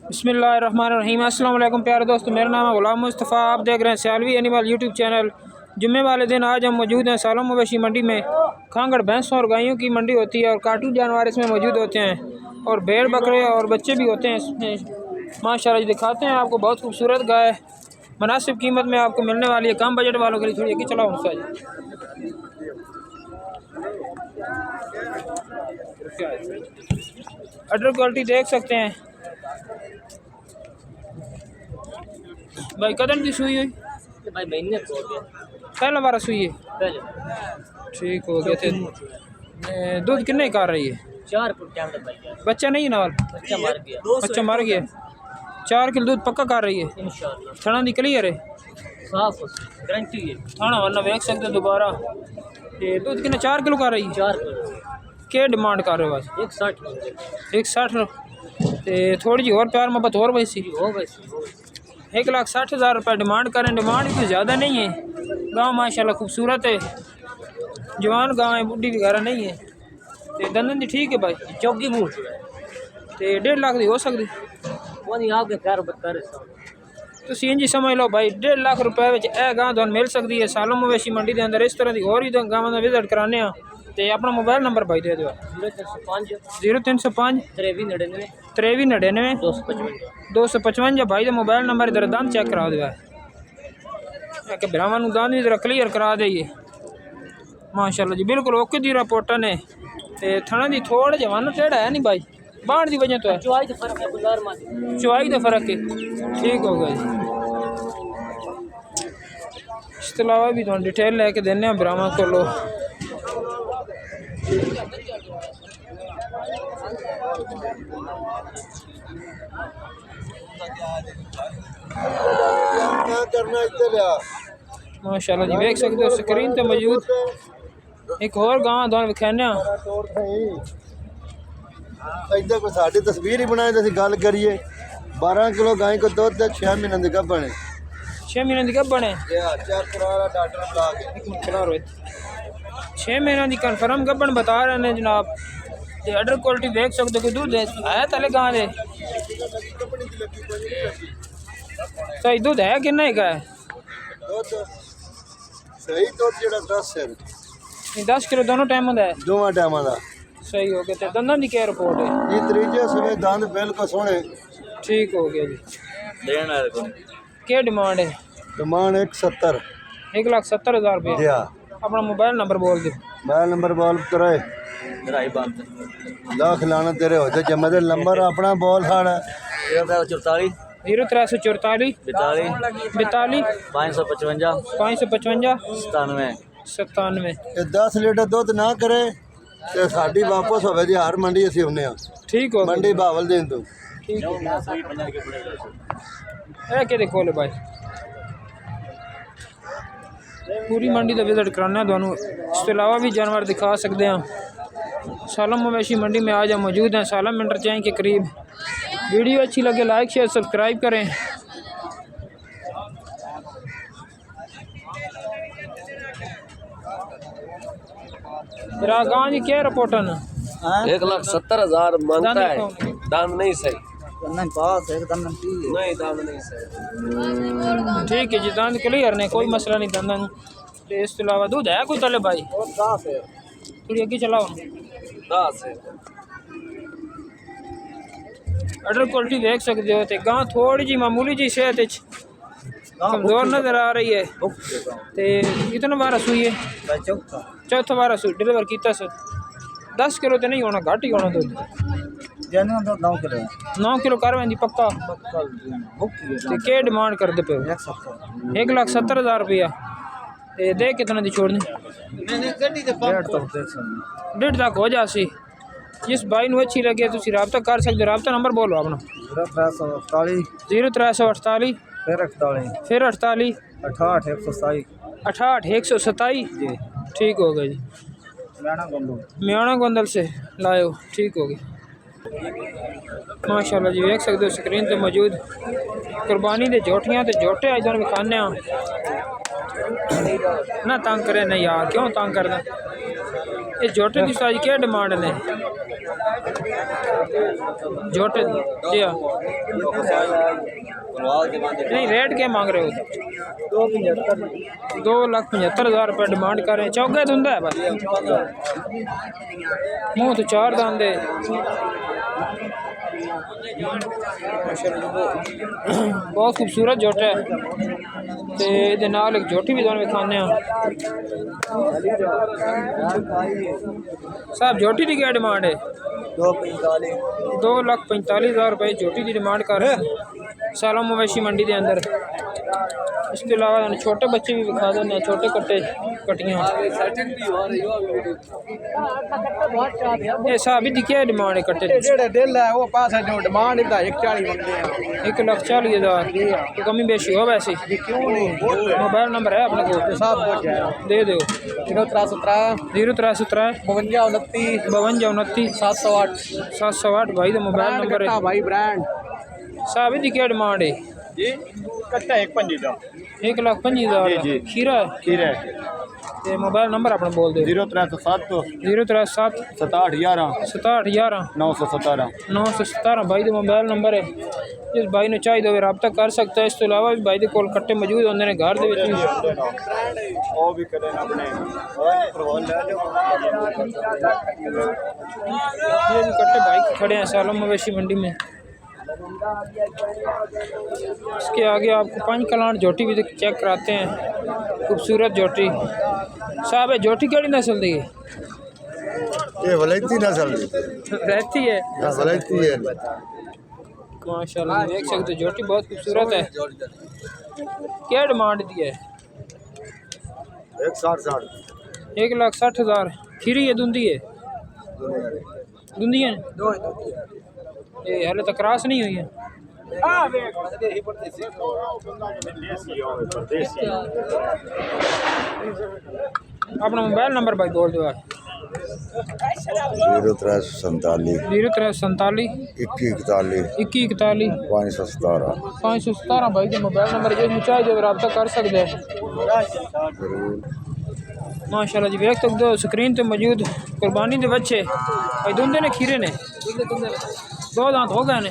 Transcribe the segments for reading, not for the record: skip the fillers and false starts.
बिस्मिल्लाहिर्रहमानिर्रहीम। अस्सलाम वालेकुम प्यारे दोस्तों, मेरा नाम है गुलाम मुस्तफ़ा। आप देख रहे हैं सियालवी एनिमल यूट्यूब चैनल। जुम्मे वाले दिन आज हम मौजूद हैं सालम मवेशी मंडी में। खांगड़ भैंसों और गायों की मंडी होती है और काटू जानवर इसमें मौजूद होते हैं और भेड़ बकरे और बच्चे भी होते हैं इसमें। माशाल्लाह जी दिखाते हैं आपको, बहुत खूबसूरत गाय मुनासिब कीमत में आपको मिलने वाली है। कम बजट वालों के लिए थोड़ी चलाओ उनसे अडर क्वालिटी देख सकते हैं भाई। कदम की सुई हुई भाई महीने को हो गया, पहला बार सुई है, पहले ठीक हो गया थे। दूध कितने कर रही है? 4 फुट टाइम तक बच गया, बच्चा नहीं नाल बच्चा मर गया, बच्चा मर गया। 4 किलो दूध पक्का कर रही है इंशाल्लाह थना दी क्लियर है, साफ गारंटी है। थाना वरना देख सकते दोबारा। ये दूध कितना 4 किलो कर रही है? 4 किलो क्या डिमांड कर रहे हो बस? 160 160 थोड़ी जी और प्यार मोहब्बत और वैसी हो गई। 1,60,000 रुपये डिमांड करें। डिमांड इतनी ज़्यादा नहीं है। गाँव माशाल्लाह खूबसूरत है, जवान गाँव है, बुढ़ी वगैरह नहीं है। तो दंदन दी ठीक है भाई, चौकी मुँह तो 1.5 लाख दी हो सकती। वो नहीं आपके प्यार बता तो इंज समझ लो भाई, 1.5 लाख रुपए में यह गाँव तुहानू मिल सकती है सालम मवेशी मंडी के अंदर। इस तरह की और ही गाँव का विजिट कराने तो अपना मोबाइल नंबर भाई दे दो। 0305 2399 255 भाई का मोबाइल नंबर। इधर दान चेक करा दो कि भरावान दान भी जरा क्लीयर करा दे। माशाल्लाह जी बिल्कुल ओके दी रिपोर्ट ने। ते थना दी थोड़ा जवाना टेढ़ा है नहीं भाई, बाढ़ की वजह तो है, चुवाई का फर्क है। ठीक हो गया जी। इसके अलावा भी तुम डिटेल लैके देने भरावान को लो। माशाल्लाह जी देख सकते हो स्क्रीन पे मौजूद एक और गाँव तुम विखाने। इधर कोई साड़ी तस्वीर ही बनाए तो गल करिए। 12 किलो गाय को दूध 6 महीने की गब्बन है। 6 महीने की गब्बन है। 6 महीने की कन्फर्म गब्बन बता रहे हैं जनाब। अडर क्वालिटी देख सकते हो, दूध है तले गाँव दे सही दूध है कि नहीं का? सही दूध 10 किलो दोनों टाइम होता है, दोवां टाइम का सही हो गया। दंदां की क्या रिपोर्ट है? ये त्रीजे सुबह दंद बिल्कुल सोने। ठीक हो गया जी। क्या डिमांड है? डिमांड 170 1,70,000 रुपये। अपना मोबाइल नंबर बोल दो। मोबाइल नंबर बोल करे लाख लाना तेरे हो जाए जमदे नंबर अपना बोल साड़ा 0344 0344 42 555 555 97 10 लीटर दूध ना करे तो साड़ी वापस होवे जी। हर मंडी असी आने ठीक हो मंडी बावल देन तो ठीक है। क्या देखो ले भाई, पूरी मंडी का विजिट कराना दोनों। इसके अलावा भी जानवर दिखा सकते हैं। सालम मवेशी मंडी में आज हम मौजूद हैं सालम इंटरचेंज के करीब। वीडियो अच्छी लगे लाइक शेयर सब्सक्राइब करें। गाँव जी क्या रिपोर्ट है? 1,70,000 मांगता है, दाम नहीं सही। नहीं दाम नहीं सही। ठीक है जी, दांत क्लियर ने कोई मसला नहीं दंदन। इसके अलावा दूध है कोई तले भाई? थोड़ी आगे चलाओ। 10 है। अडर क्वालिटी देख सकते हो। तो गाँव थोड़ी जी मामूली जी सेहत कमजोर नजर आ रही है। तो कितना बार सुई है? चौथा बार सुई डिलीवर किया सो। 10 किलो तो नहीं होना, घट ही होना दूध। 9 किलो कर वी पक्का। तो क्या डिमांड करते पे? 1,70,000 रुपया। दे कितना दी छोड़नी? 1.5 तक हो जासी। जिस भाई को अच्छी लगे तुम रबता कर सकते हो। रबता नंबर बोलो अपना। 0348 फिर 48 68 127। ठीक हो गया जी। म्याणा गोंदल से लायो, ठीक हो गया। माशाल्लाह जी देख सकते हो स्क्रीन पे मौजूद कुर्बानी के जोटियाँ तो जोटे अज तुम विखाने ना। तंग करे नहीं यार, क्यों तंग करना? ये जोटे की साइज क्या डिमांड ने? जोटे दिया नहीं, रेट क्या मांग रहे हो? 2,75,000 रुपये डिमांड कर रहे हैं। चौके धुंदा है बस, मुँह तो 4 दांदे। बहुत खूबसूरत जोटा है ते इहदे नाल एक जोटी भी तुहानूं विखाने आ। साहब जोटी की क्या डिमांड है? 2,45,000 रुपये जोटी की डिमांड कर रहे हैं सालों मवेशी मंडी के अंदर। इसके अलावा छोटे बच्चे भी विखा देने, छोटे कट्टे कटियाँ। ये साहब ही क्या डिमांड है कट्टे? 1,40,000 तो कमी बेशी हो वैसे। मोबाइल नंबर है अपने को? दे दो। 0317 52 29 708 भाई तो मोबाइल नंबर है भाई। ब्रांड साहब ही क्या डिमांड है? जी कट्टा 1,25,000 खीरा है। ते मोबाइल नंबर अपना बोल दे। 0307 037 6711 6711 917 917 भाई का मोबाइल नंबर है। जिस भाई ने चाहिए तो रब्ता कर सकता है। इस तो अलावा भी भाई के कोल कट्टे मौजूद होंगे ने घर दे विच भी। ये भी कट्टे भाई खड़े हैं सालों मवेशी मंडी में। इसके आगे आपको 5 कलान जोटी भी चेक कराते हैं, खूबसूरत जोटी। साहब है जोटी केड़ी नस्ल दी है? ये वलैती नस्ल रहती है माशाल्लाह, देख सकते हो जोटी बहुत खूबसूरत है। क्या डिमांड दी है? 1,60,000 खीरी है दुंदी है? दुंदी है ये हाले तक क्रॉस नहीं हुई है। अपना मोबाइल नंबर भाई बोल दो। 0347 037 2141 517 भाई के मोबाइल नंबर जो चाहे जो रब्ता कर सकते हैं। माशाल्लाह जी देख सकते हो स्क्रीन पे मौजूद कुर्बानी के बच्चे भाई दुंदे ने खीरे ने 2 दांत हो गए ने।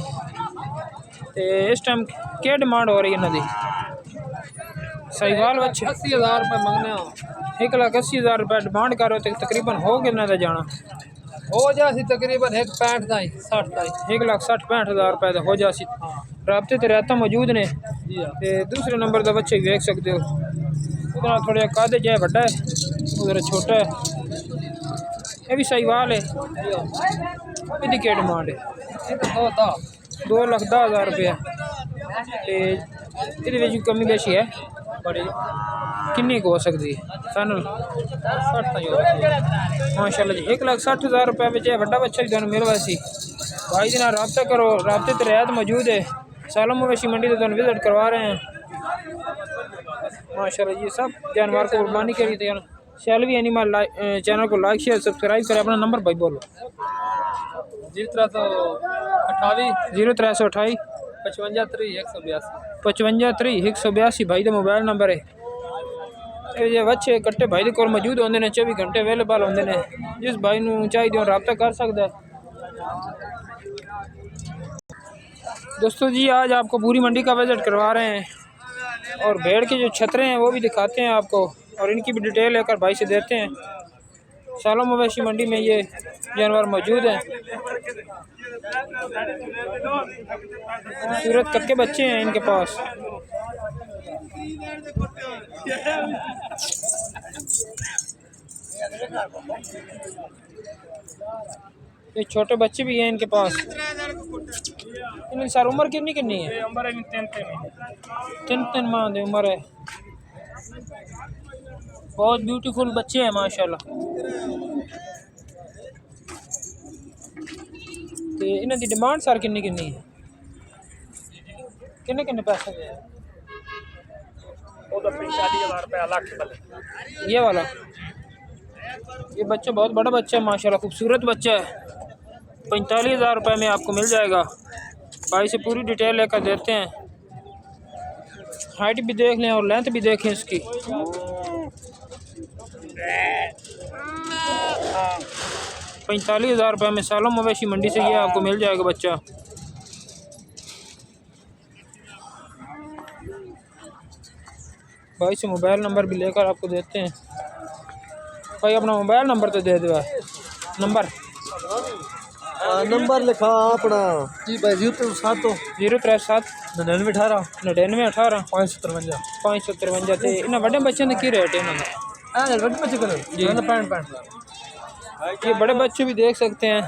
ते इस टाइम क्या डिमांड हो रही है इन्हों? साहिवाल बच्चे 80,000 रुपये मंगने। 1,80,000 रुपये डिमांड कर रहे हो। तकरीबन हो कितना का जाना हो जासी तकरीबन 1,60,000 रुपये का हो जासी। रबते तो रहता मौजूद ने। ते दूसरे नंबर का बच्चे देख सकते हो उधर थोड़ा कादे जाए बड़ा है, उधर छोटा है। ये भी साहिवाल है। इसकी क्या डिमांड है? 2,10,000 रुपये। ये कमी बेशी है बड़ी किन्नी को हो सकती है? फाइनल 60 माशाल्लाह जी। 1,60,000 रुपये में बड़ा बच्चा भी तुहानूं मिल वैसी भाई जी रब्ता करो। रबते तो रियायत मौजूद है सालों मवेशी मंडी से तुहानूं विजिट करवा रहे हैं माशाल्लाह जी। सब जानवर को कुर्बानी करी थे। शैलवी एनिमल चैनल को लाइक शेयर सब्सक्राइब करें। अपना नंबर भाई बोलो। 0328 0328 55 182 भाई का मोबाइल नंबर है। ये बच्चे कट्टे भाई के कोल मौजूद होंगे ने 24 घंटे अवेलेबल होंगे ने। जिस भाई नूं चाहिए रब्ता कर सकता है। दोस्तों जी आज आपको पूरी मंडी का विजिट करवा रहे हैं और भेड़ के जो छतरे हैं वो भी दिखाते हैं आपको और इनकी भी डिटेल लेकर भाई से देते हैं। सालों मवेशी मंडी में ये जानवर मौजूद हैं। खूबसूरत कक्के बच्चे हैं इनके पास। ये छोटे बच्चे भी हैं इनके पास। इनकी सर उम्र कितनी कितनी है? 3 माह की उम्र है। बहुत ब्यूटीफुल बच्चे हैं माशाल्लाह। तो इन्हों की डिमांड सर किन्नी किन्नी है? किन्ने किन्ने पैसे है? 45,000 रुपये अलग। ये वाला ये बच्चा बहुत बड़ा बच्चा है माशाल्लाह, खूबसूरत बच्चा है। 45,000 रुपये में आपको मिल जाएगा। भाई से पूरी डिटेल लेकर देते हैं। हाइट भी देख लें और लेंथ भी देखें इसकी। 45,000 रुपये में सालों मवेशी मंडी से ये आपको मिल जाएगा बच्चा। भाई से मोबाइल नंबर भी लेकर आपको देते हैं। भाई अपना मोबाइल नंबर तो दे दो। नंबर नंबर लिखा अपना जी भाई 037 037 99 18 553 ते इन्हें बड़े बच्चों के की रेट है इन्होंने? बड़े बच्चे करें जी ये बड़े बच्चे भी देख सकते हैं।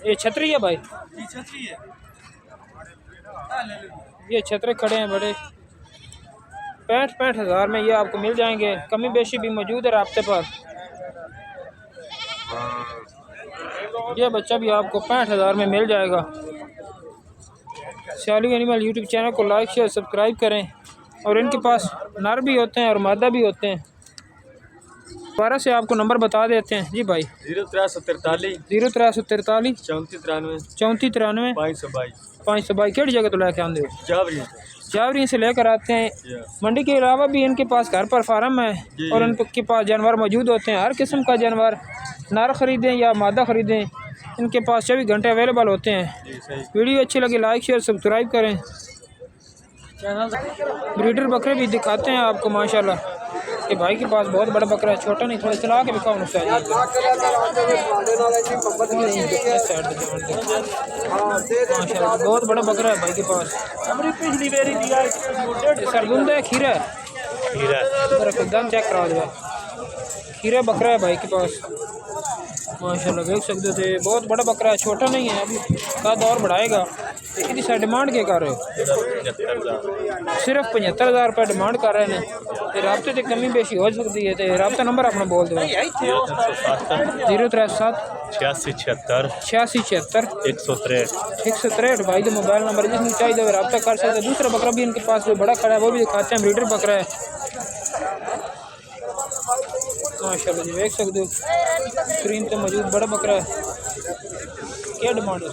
ये छतरी है भाई, ये छतरे खड़े हैं बड़े। 65 हज़ार में ये आपको मिल जाएंगे। कमी बेशी भी मौजूद है राब्ते पर। ये बच्चा भी आपको 65 हज़ार में मिल जाएगा। सियालू एनिमल यूट्यूब चैनल को लाइक शेयर सब्सक्राइब करें। और इनके पास नर भी होते हैं और मादा भी होते हैं। दोबारा से आपको नंबर बता देते हैं जी भाई। 0343 0343 3493 522 केड़ी जगह तो लेके आते हो? जावरी से लेकर आते हैं। मंडी के अलावा भी इनके पास घर पर फार्म है और इनके पास जानवर मौजूद होते हैं। हर किस्म का जानवर नर ख़रीदें या मादा ख़रीदें, इनके पास 24 घंटे अवेलेबल होते हैं। वीडियो अच्छी लगे लाइक शेयर सब्सक्राइब करें। ब्रीडर बकरे भी दिखाते हैं आपको माशाल्लाह। कि भाई के पास बहुत बड़ा बकरा है, छोटा नहीं, थोड़ा चला के भी कौन सा माशाल्लाह बहुत बड़ा बकरा है भाई के पास। सरगुंदा है खीरा दम चेक करा दो। खीरा बकरा है भाई के पास माशाल्लाह देख सकते थे। बहुत बड़ा बकरा है, छोटा नहीं है, अभी कद और बढ़ाएगा। इसकी सा डिमांड क्या कर रहे हो? सिर्फ 75,000 रुपये डिमांड कर रहे हैं। तो राब्ते से कमी बेशी हो सकती है। तो राब्ता नंबर अपना बोल दो। 037 86 76 163 भाई का मोबाइल नंबर जिसमें चाहिए रब्ता कर सकते हैं। दूसरा बकरा भी इनके पास कोई बड़ा खड़ा है, वो भी दिखाते हैं। ब्रीडर बकरा है माशाल्लाह जी देख सकते हो। स्क्रीन पे मौजूद बड़ा बकरा है। क्या डिमांड है?